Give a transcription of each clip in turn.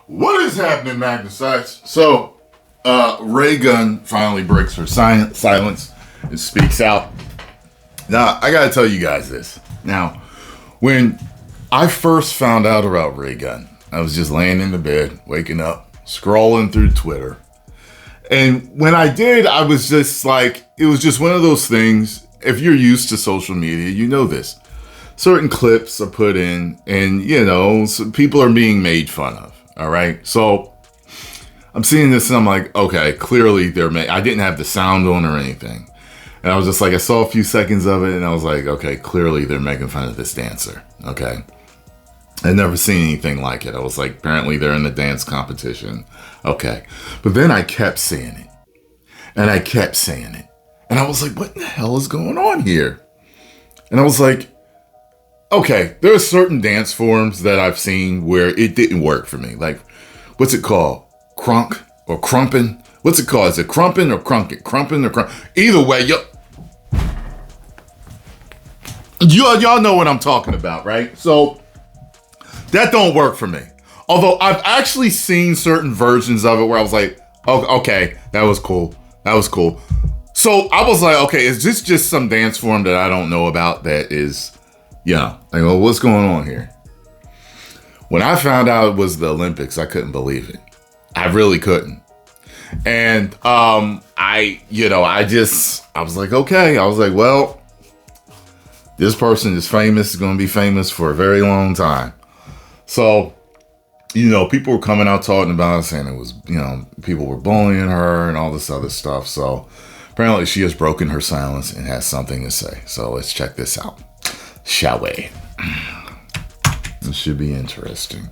What is happening, Magnus? So, Raygun finally breaks her silence and speaks out. Now, I gotta tell you guys this. Now, when I first found out about Raygun, I was just laying in the bed, waking up, scrolling through Twitter. And when I did, I was just like, it was just one of those things. If you're used to social media, you know this. Certain clips are put in and, people are being made fun of. All right. So I'm seeing this and I'm like, okay, clearly I didn't have the sound on or anything. And I was just like, I saw a few seconds of it and I was like, okay, clearly they're making fun of this dancer. Okay. I'd never seen anything like it. I was like, apparently they're in the dance competition. Okay. But then I kept seeing it. And I kept saying it. And I was like, what the hell is going on here? And I was like, okay, there are certain dance forms that I've seen where it didn't work for me. Like, what's it called? Crunk or crumpin'? What's it called? Is it crumpin' or crunkin'? Crumpin' or crump? Either way, y'all know what I'm talking about, right? So that don't work for me. Although I've actually seen certain versions of it where I was like, oh, okay, that was cool. That was cool. So I was like, okay, is this just some dance form that I don't know about that is, what's going on here? When I found out it was the Olympics, I couldn't believe it. I really couldn't. And I was like, okay. I was like, well, this person is famous, is going to be famous for a very long time. So, people were coming out talking about it, saying it was, people were bullying her and all this other stuff. So apparently she has broken her silence and has something to say. So let's check this out, shall we? This should be interesting.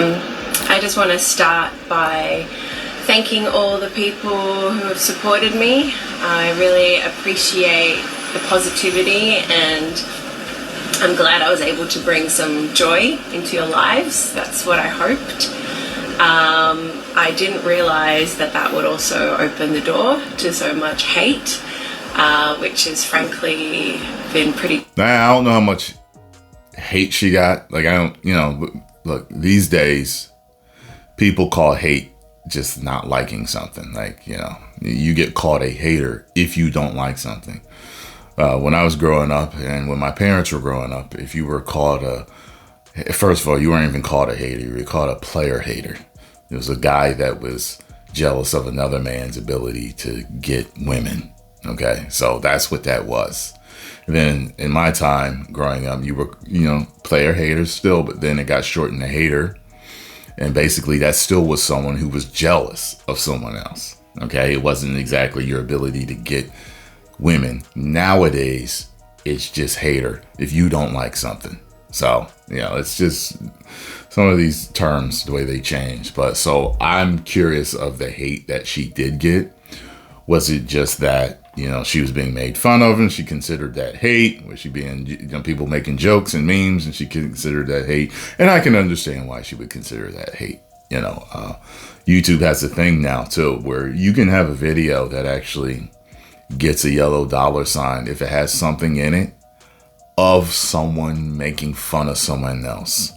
I just want to start by thanking all the people who have supported me. I really appreciate the positivity and I'm glad I was able to bring some joy into your lives. That's what I hoped. I didn't realize that would also open the door to so much hate, which has frankly been pretty... I don't know how much hate she got. Like, I don't, look, these days, people call hate just not liking something. Like, you get called a hater if you don't like something. When I was growing up and when my parents were growing up, if you were called first of all, you weren't even called a hater. You were called a player hater. It was a guy that was jealous of another man's ability to get women. Okay. So that's what that was. And then in my time growing up, you were, player haters still, but then it got shortened to hater. And basically that still was someone who was jealous of someone else. Okay. It wasn't exactly your ability to get women. Nowadays, it's just hater if you don't like something. So, it's just some of these terms, the way they change. But so I'm curious of the hate that she did get. Was it just that, she was being made fun of and she considered that hate? Was she being, people making jokes and memes and she considered that hate? And I can understand why she would consider that hate. YouTube has a thing now too, where you can have a video that actually gets a yellow $sign if it has something in it of someone making fun of someone else,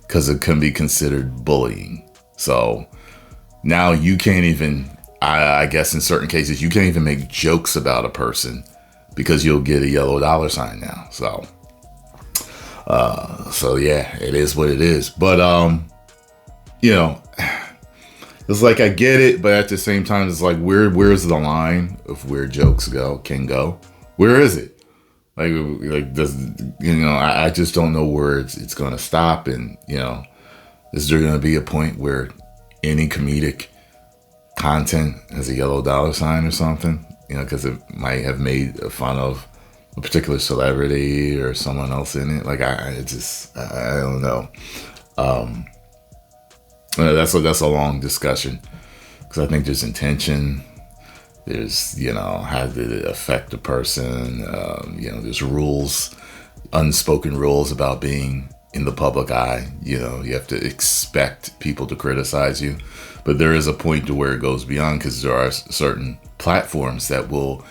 because it can be considered bullying. So now you can't even, I guess in certain cases, you can't even make jokes about a person because you'll get a yellow $sign now. So yeah, it is what it is. But, it's like, I get it, but at the same time, it's like, where's the line of where jokes can go? Where is it? Like does, I just don't know where it's going to stop. And, is there going to be a point where any comedic content has a yellow $sign or something? Because it might have made fun of a particular celebrity or someone else in it. Like, I don't know. That's a long discussion, because I think there's intention. There's, how did it affect the person? There's rules, unspoken rules about being in the public eye. You have to expect people to criticize you, but there is a point to where it goes beyond, because there are certain platforms that will,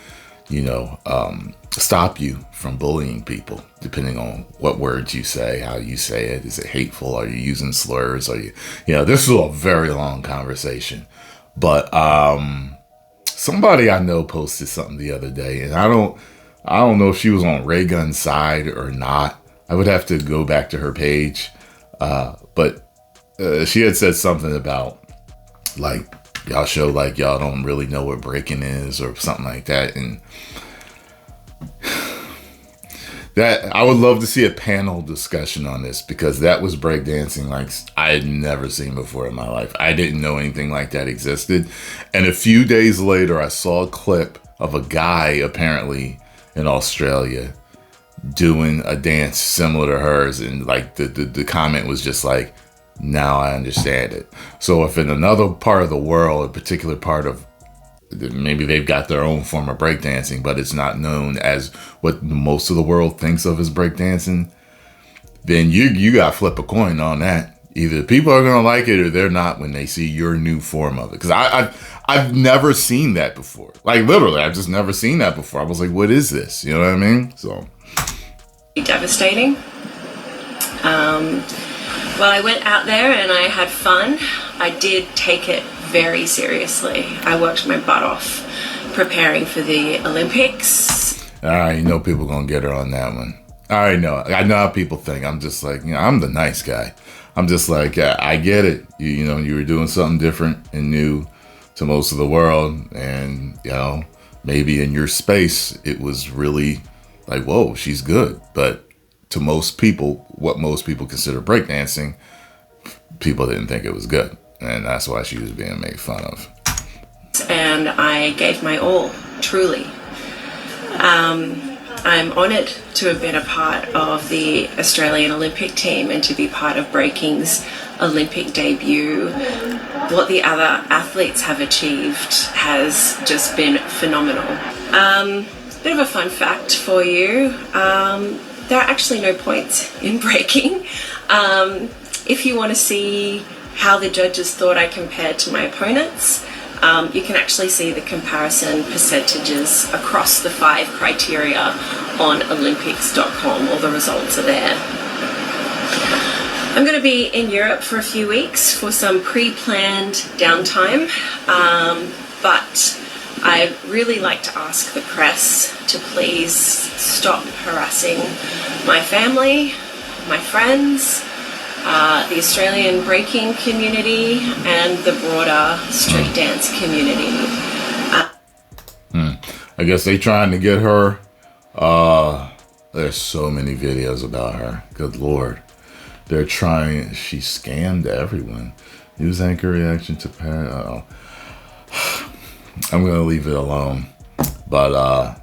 stop you from bullying people, depending on what words you say, how you say it. Is it hateful? Are you using slurs? Are you, this is a very long conversation. But somebody I know posted something the other day, and I don't know if she was on Raygun's side or not. I would have to go back to her page. But she had said something about, like, y'all show like y'all don't really know what breaking is or something like that. And that I would love to see a panel discussion on this, because that was breakdancing like I had never seen before in my life. I didn't know anything like that existed. And a few days later, I saw a clip of a guy apparently in Australia doing a dance similar to hers. And like the comment was just like, now I understand it. So if in another part of the world, a particular part of, maybe they've got their own form of breakdancing, but it's not known as what most of the world thinks of as breakdancing, then you got to flip a coin on that. Either people are going to like it or they're not when they see your new form of it. Because I've never seen that before. Like, literally, I've just never seen that before. I was like, what is this? You know what I mean? So devastating. Well, I went out there and I had fun. I did take it very seriously. I worked my butt off preparing for the Olympics. I know people gonna get her on that one. I know how people think. I'm just like, I'm the nice guy. I'm just like, I get it. You were doing something different and new to most of the world, and maybe in your space it was really like, whoa, she's good. But to most people, what most people consider breakdancing, people didn't think it was good. And that's why she was being made fun of. And I gave my all, truly. I'm honoured to have been a part of the Australian Olympic team and to be part of breaking's Olympic debut. What the other athletes have achieved has just been phenomenal. Bit of a fun fact for you. There are actually no points in breaking. If you want to see how the judges thought I compared to my opponents, you can actually see the comparison percentages across the 5 criteria on Olympics.com. All the results are there. I'm going to be in Europe for a few weeks for some pre-planned downtime, but I'd really like to ask the press to please stop harassing my family, my friends, the Australian breaking community, and the broader street dance community. I guess they trying to get her. There's so many videos about her. Good Lord. They're trying. She scammed everyone. News anchor reaction to parent. I'm going to leave it alone. But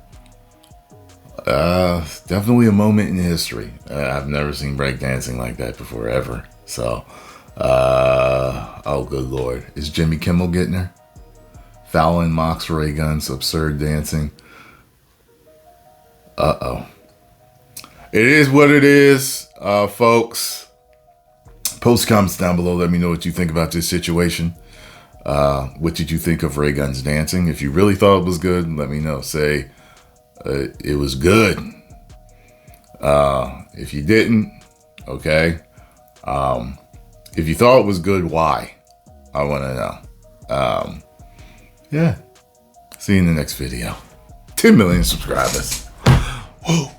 definitely a moment in history. I've never seen breakdancing like that before, ever. So, oh, good Lord. Is Jimmy Kimmel getting her? Fallon mocks Raygun's absurd dancing. Uh-oh. It is what it is, folks. Post comments down below. Let me know what you think about this situation. What did you think of Raygun's dancing? If you really thought it was good, let me know. Say it was good. If you didn't, okay. If you thought it was good, why? I want to know. Yeah. See you in the next video. 10 million subscribers. Whoa.